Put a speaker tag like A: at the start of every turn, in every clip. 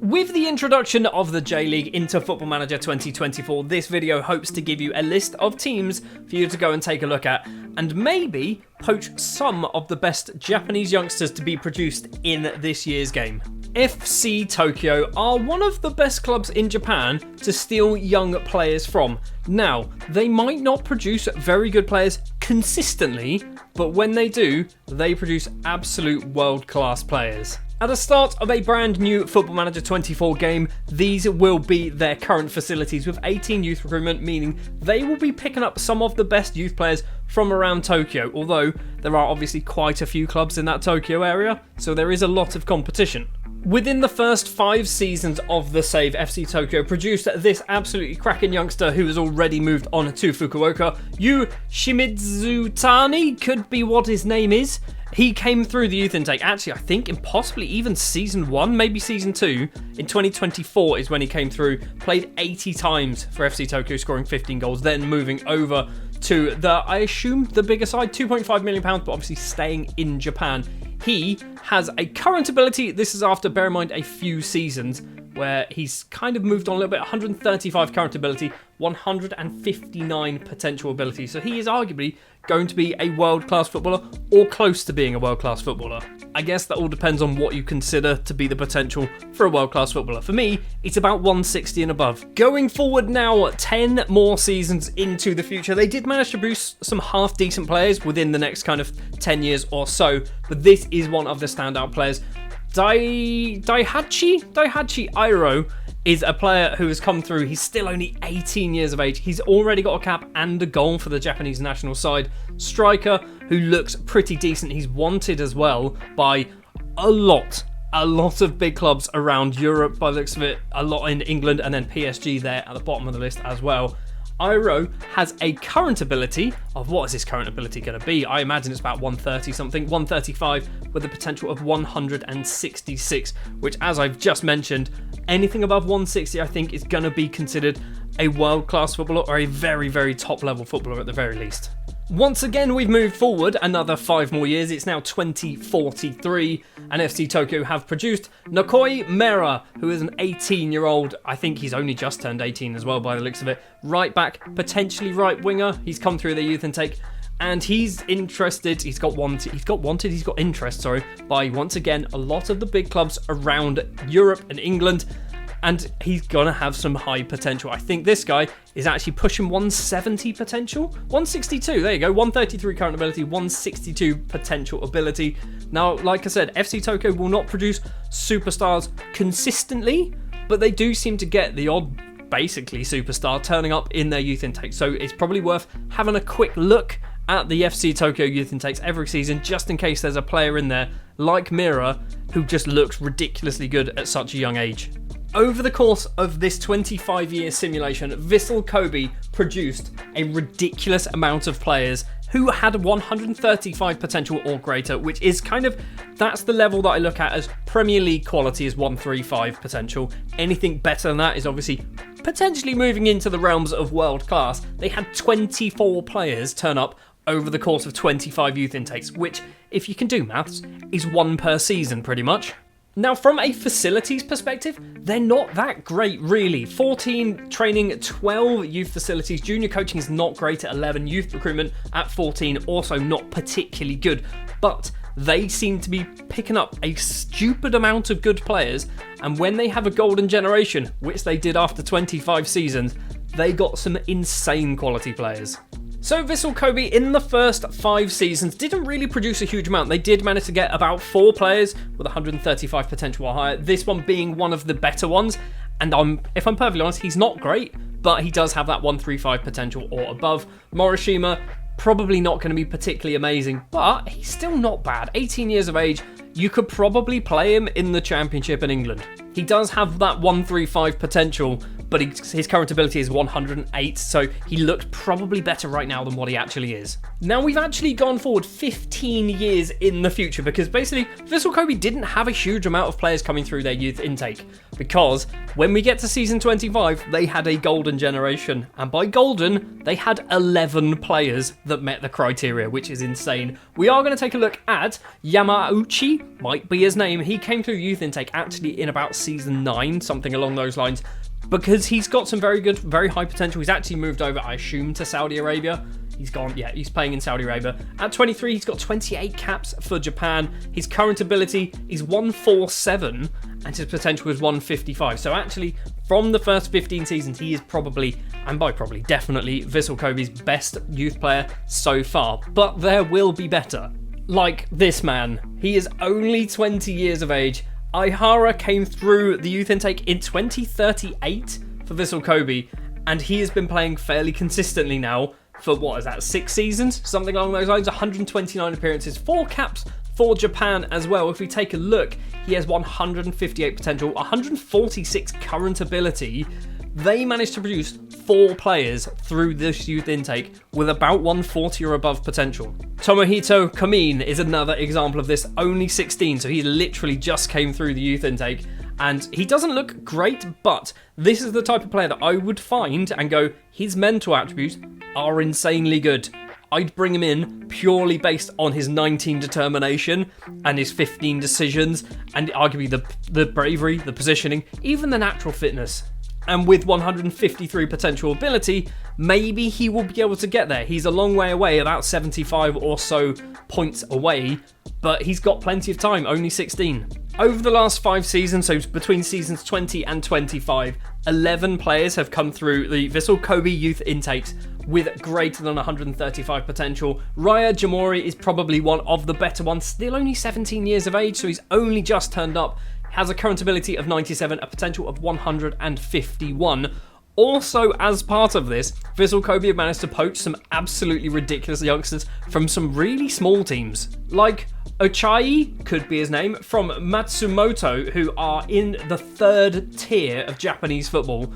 A: With the introduction of the J-League into Football Manager 2024, this video hopes to give you a list of teams for you to go and take a look at, and maybe poach some of the best Japanese youngsters to be produced in this year's game. FC Tokyo are one of the best clubs in Japan to steal young players from. Now, they might not produce very good players consistently, but when they do, they produce absolute world-class players. At the start of a brand new Football Manager 24 game, these will be their current facilities with 18 youth recruitment, meaning they will be picking up some of the best youth players from around Tokyo, although there are obviously quite a few clubs in that Tokyo area, so there is a lot of competition. Within the first 5 seasons of the save, FC Tokyo produced this absolutely cracking youngster who has already moved on to Fukuoka. Yu Shimizutani could be what his name is. He came through the youth intake, actually I think in possibly even season 1, maybe season 2. In 2024 is when he came through, played 80 times for FC Tokyo, scoring 15 goals, then moving over to I assume the bigger side, £2.5 million, but obviously staying in Japan. He has a current ability, this is after, bear in mind, a few seasons, where he's kind of moved on a little bit, 135 current ability, 159 potential ability. So he is arguably going to be a world-class footballer or close to being a world-class footballer. I guess that all depends on what you consider to be the potential for a world-class footballer. For me, it's about 160 and above. Going forward now, 10 more seasons into the future, they did manage to boost some half-decent players within the next kind of 10 years or so, but this is one of the standout players. Daihachi Airo is a player who has come through. He's still only 18 years of age. He's already got a cap and a goal for the Japanese national side. Striker who looks pretty decent. He's wanted as well by a lot of big clubs around Europe by the looks of it, a lot in England, and then PSG there at the bottom of the list as well. Airo has a current ability of, what is his current ability going to be? I imagine it's about 130 something, 135 with the potential of 166, which, as I've just mentioned, anything above 160 I think is going to be considered a world-class footballer or a very, very top-level footballer at the very least. Once again, we've moved forward another 5 more years. It's now 2043, and FC Tokyo have produced Nakoi Mera, who is an 18-year-old. I think he's only just turned 18 as well by the looks of it. Right back, potentially right winger. He's come through their youth intake, and he's interested. He's got interest by once again a lot of the big clubs around Europe and England. And he's going to have some high potential. I think this guy is actually pushing 170 potential. 162, there you go. 133 current ability, 162 potential ability. Now, like I said, FC Tokyo will not produce superstars consistently, but they do seem to get the odd, basically, superstar turning up in their youth intake. So it's probably worth having a quick look at the FC Tokyo youth intakes every season, just in case there's a player in there like Mira who just looks ridiculously good at such a young age. Over the course of this 25-year simulation, Vissel Kobe produced a ridiculous amount of players who had 135 potential or greater, which is that's the level that I look at as Premier League quality is 135 potential. Anything better than that is obviously potentially moving into the realms of world class. They had 24 players turn up over the course of 25 youth intakes, which, if you can do maths, is 1 per season pretty much. Now, from a facilities perspective, they're not that great, really. 14 training, 12 youth facilities. Junior coaching is not great at 11. Youth recruitment at 14, also not particularly good. But they seem to be picking up a stupid amount of good players. And when they have a golden generation, which they did after 25 seasons, they got some insane quality players. So Vissel Kobe in the first 5 seasons didn't really produce a huge amount. They did manage to get about 4 players with 135 potential or higher, this one being one of the better ones. And if I'm perfectly honest, he's not great, but he does have that 135 potential or above. Morishima, probably not going to be particularly amazing, but he's still not bad. 18 years of age, you could probably play him in the Championship in England. He does have that 135 potential, but his current ability is 108, so he looks probably better right now than what he actually is. Now, we've actually gone forward 15 years in the future, because basically Vissel Kobe didn't have a huge amount of players coming through their youth intake, because when we get to season 25, they had a golden generation, and by golden, they had 11 players that met the criteria, which is insane. We are going to take a look at Yamauchi, might be his name. He came through youth intake actually in about season 9, something along those lines, because he's got some very good, very high potential. He's actually moved over, I assume, to Saudi Arabia. He's gone, yeah, he's playing in Saudi Arabia. At 23, he's got 28 caps for Japan. His current ability is 147, and his potential is 155. So actually, from the first 15 seasons, he is probably, and by probably, definitely, Vissel Kobe's best youth player so far. But there will be better. Like this man. He is only 20 years of age. Ihara came through the youth intake in 2038 for Vissel Kobe, and he has been playing fairly consistently now for, what is that, 6 seasons? Something along those lines, 129 appearances, 4 caps for Japan as well. If we take a look, he has 158 potential, 146 current ability. They managed to produce 4 players through this youth intake with about 140 or above potential. Tomohito Kamin is another example of this, only 16, so he literally just came through the youth intake, and he doesn't look great, but this is the type of player that I would find and go, his mental attributes are insanely good. I'd bring him in purely based on his 19 determination and his 15 decisions, and arguably the bravery, the positioning, even the natural fitness. And with 153 potential ability, maybe he will be able to get there. He's a long way away, about 75 or so points away, but he's got plenty of time, only 16. Over the last 5 seasons, so between seasons 20 and 25, 11 players have come through the Vissel Kobe youth intakes with greater than 135 potential. Raya Jamori is probably one of the better ones, still only 17 years of age, so he's only just turned up. Has a current ability of 97, a potential of 151. Also, as part of this, Vissel Kobe have managed to poach some absolutely ridiculous youngsters from some really small teams. Like Ochai, could be his name, from Matsumoto, who are in the 3rd tier of Japanese football.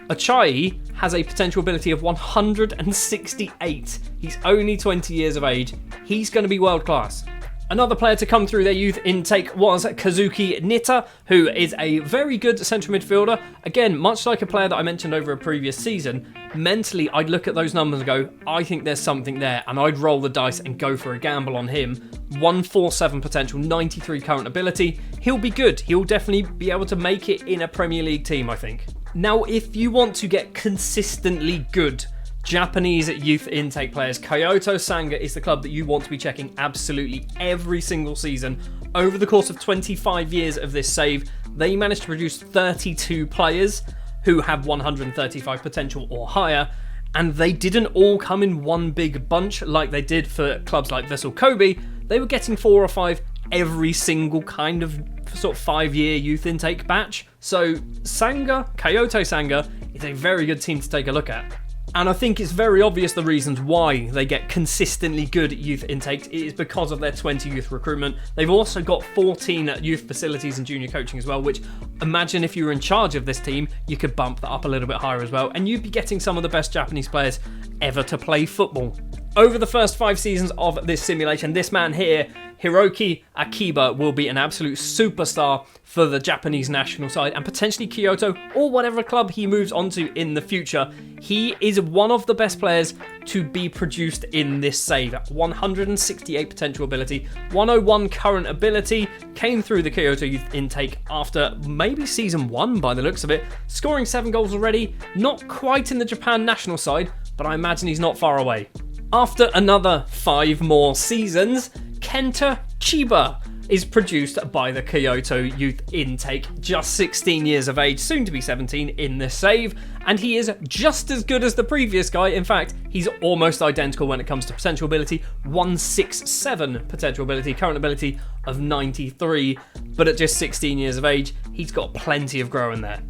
A: Ochai has a potential ability of 168. He's only 20 years of age. He's going to be world class. Another player to come through their youth intake was Kazuki Nita, who is a very good central midfielder. Again, much like a player that I mentioned over a previous season, mentally I'd look at those numbers and go, I think there's something there, and I'd roll the dice and go for a gamble on him. 147 potential, 93 current ability. He'll be good. He'll definitely be able to make it in a Premier League team, I think. Now, if you want to get consistently good Japanese youth intake players, Kyoto Sanga is the club that you want to be checking absolutely every single season. Over the course of 25 years of this save, they managed to produce 32 players who have 135 potential or higher, and they didn't all come in one big bunch like they did for clubs like Vissel Kobe. They were getting 4 or 5 every single kind of sort of 5-year youth intake batch. So Sanga, Kyoto Sanga, is a very good team to take a look at. And I think it's very obvious the reasons why they get consistently good youth intakes. It is because of their 20 youth recruitment. They've also got 14 youth facilities and junior coaching as well, which, imagine if you were in charge of this team, you could bump that up a little bit higher as well, and you'd be getting some of the best Japanese players ever to play football. Over the first 5 seasons of this simulation, this man here, Hiroki Akiba, will be an absolute superstar for the Japanese national side and potentially Kyoto or whatever club he moves on to in the future. He is one of the best players to be produced in this save. 168 potential ability, 101 current ability, came through the Kyoto youth intake after maybe season 1 by the looks of it, scoring 7 goals already, not quite in the Japan national side, but I imagine he's not far away. After another 5 more seasons, Kenta Chiba is produced by the Kyoto youth intake, just 16 years of age, soon to be 17 in this save, and he is just as good as the previous guy. In fact, he's almost identical when it comes to potential ability, 167 potential ability, current ability of 93, but at just 16 years of age, he's got plenty of growing there.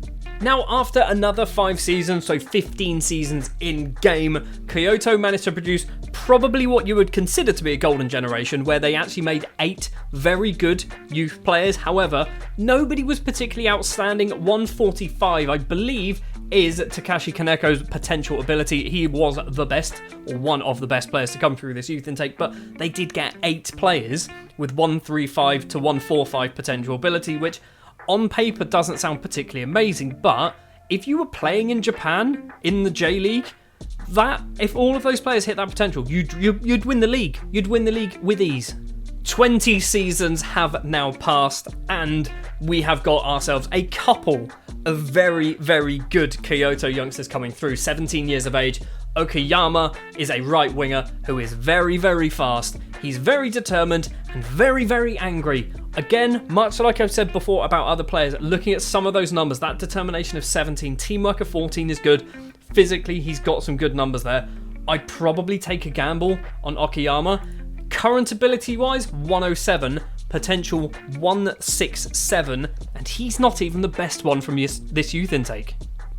A: Now, after another 5 seasons, so 15 seasons in game, Kyoto managed to produce probably what you would consider to be a golden generation, where they actually made 8 very good youth players. However, nobody was particularly outstanding. 145, I believe, is Takashi Kaneko's potential ability. He was the best, or one of the best players to come through this youth intake, but they did get 8 players with 135 to 145 potential ability, which on paper doesn't sound particularly amazing, but if you were playing in Japan in the J League, that if all of those players hit that potential, you'd win the league. You'd win the league with ease. 20 seasons have now passed, and we have got ourselves a couple of very, very good Kyoto youngsters coming through. 17 years of age, Okayama is a right winger who is very, very fast. He's very determined and very, very angry. Again, much like I've said before about other players, looking at some of those numbers, that determination of 17, teamwork of 14 is good. Physically, he's got some good numbers there. I'd probably take a gamble on Okayama. Current ability-wise, 107, potential 167, and he's not even the best one from this youth intake.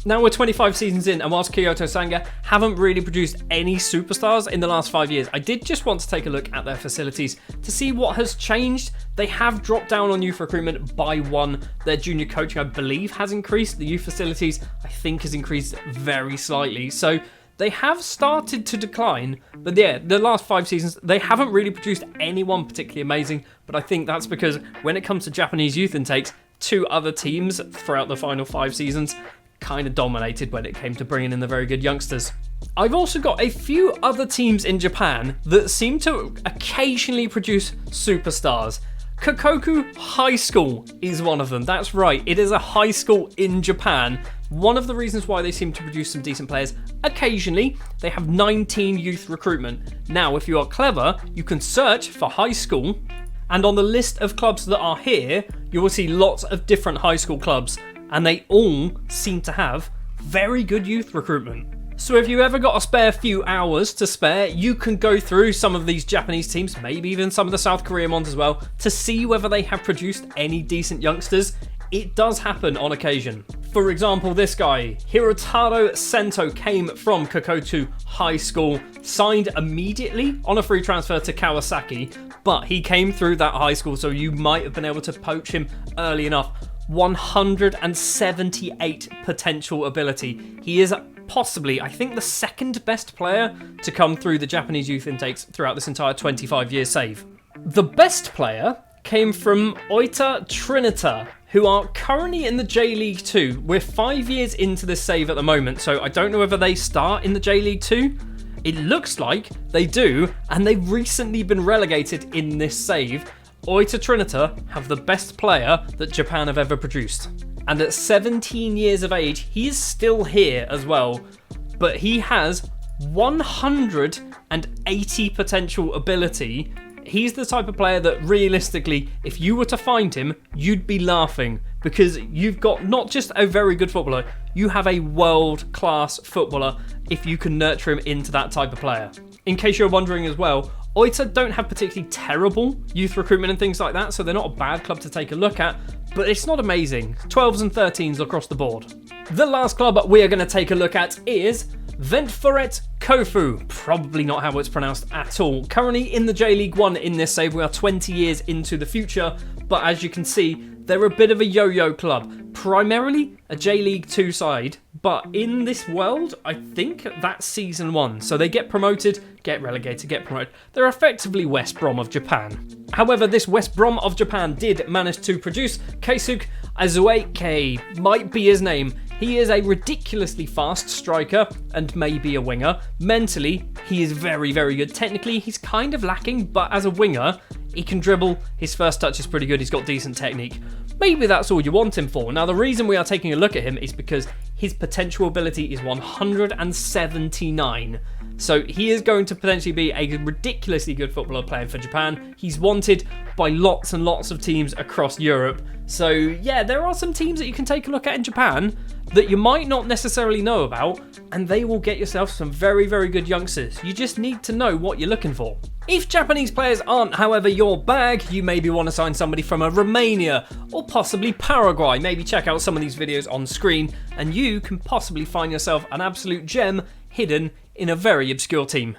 A: Now we're 25 seasons in, and whilst Kyoto Sanga haven't really produced any superstars in the last 5 years, I did just want to take a look at their facilities to see what has changed. They have dropped down on youth recruitment by 1. Their junior coaching, I believe, has increased. The youth facilities, I think, has increased very slightly. So they have started to decline, but yeah, the last 5 seasons, they haven't really produced anyone particularly amazing, but I think that's because when it comes to Japanese youth intakes, 2 other teams throughout the final 5 seasons kind of dominated when it came to bringing in the very good youngsters. I've also got a few other teams in Japan that seem to occasionally produce superstars. Kokoku High School is one of them. That's right, it is a high school in Japan. One of the reasons why they seem to produce some decent players, occasionally, they have 19 youth recruitment. Now, if you are clever, you can search for high school, and on the list of clubs that are here, you will see lots of different high school clubs, and they all seem to have very good youth recruitment. So if you ever got a spare few hours to spare, you can go through some of these Japanese teams, maybe even some of the South Korean ones as well, to see whether they have produced any decent youngsters. It does happen on occasion. For example, this guy, Hirotaro Sento, came from Kokoku High School, signed immediately on a free transfer to Kawasaki, but he came through that high school, so you might have been able to poach him early enough. 178 potential ability. He is possibly, I think, the second best player to come through the Japanese youth intakes throughout this entire 25-year save. The best player came from Oita Trinita, who are currently in the J League 2. We're 5 years into this save at the moment, so I don't know whether they start in the J League 2. It looks like they do, and they've recently been relegated in this save. Oita Trinita have the best player that Japan have ever produced. And at 17 years of age, he is still here as well. But he has 180 potential ability. He's the type of player that realistically, if you were to find him, you'd be laughing. Because you've got not just a very good footballer, you have a world-class footballer if you can nurture him into that type of player. In case you're wondering as well, Oita don't have particularly terrible youth recruitment and things like that, so they're not a bad club to take a look at, but it's not amazing. 12s and 13s across the board. The last club we are going to take a look at is Ventforet Kofu. Probably not how it's pronounced at all. Currently in the J League 1 in this save, we are 20 years into the future, but as you can see, they're a bit of a yo-yo club. Primarily a J League 2 side, but in this world, I think that's Season 1. So they get promoted, get relegated, get promoted. They're effectively West Brom of Japan. However, this West Brom of Japan did manage to produce Keisuke Azueke, might be his name. He is a ridiculously fast striker and maybe a winger. Mentally, he is very, very good. Technically, he's kind of lacking, but as a winger, he can dribble. His first touch is pretty good. He's got decent technique. Maybe that's all you want him for. Now, the reason we are taking a look at him is because his potential ability is 179. So he is going to potentially be a ridiculously good footballer playing for Japan. He's wanted by lots and lots of teams across Europe. So yeah, there are some teams that you can take a look at in Japan that you might not necessarily know about, and they will get yourself some very, very good youngsters. You just need to know what you're looking for. If Japanese players aren't, however, your bag, you maybe want to sign somebody from a Romania or possibly Paraguay. Maybe check out some of these videos on screen and you can possibly find yourself an absolute gem hidden in a very obscure team.